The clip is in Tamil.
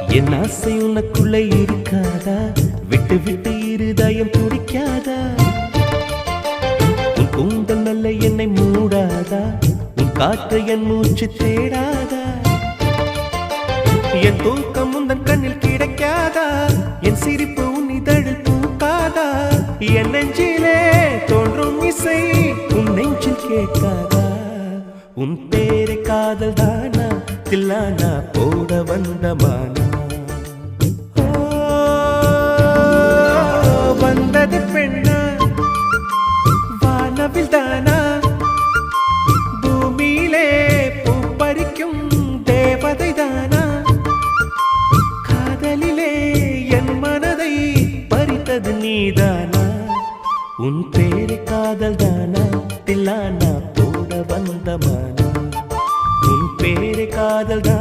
என் ஆசை உனக்குள்ளே இருக்காதா? விட்டு விட்டு இருதயம் துடிக்காதா? உன் கூந்தல் நல்ல என்னை மூடாதா? உன் காற்று என் மூச்சு தேடாதா? என் தூக்கம் உந்தன் கண்ணில் கிடைக்காதா? என் சிரிப்பு உன் இதழில் பூக்காதா? என் நெஞ்சிலே தோன்றும் இசை உன் நெஞ்சில் கேட்காதா? உன் பேரை காதல் தானா தில்லானா போட வந்த மானா? வந்தது பெண்ணா வானவில் தானா? பூமியிலே பூ பறிக்கும் தேவதை தானா? காதலிலே என் மனதை பறித்தது நீதானா? உன் பேரை காதல் தானா தில்லானா போட வந்த மானா? உன் பேரை காதல் தான்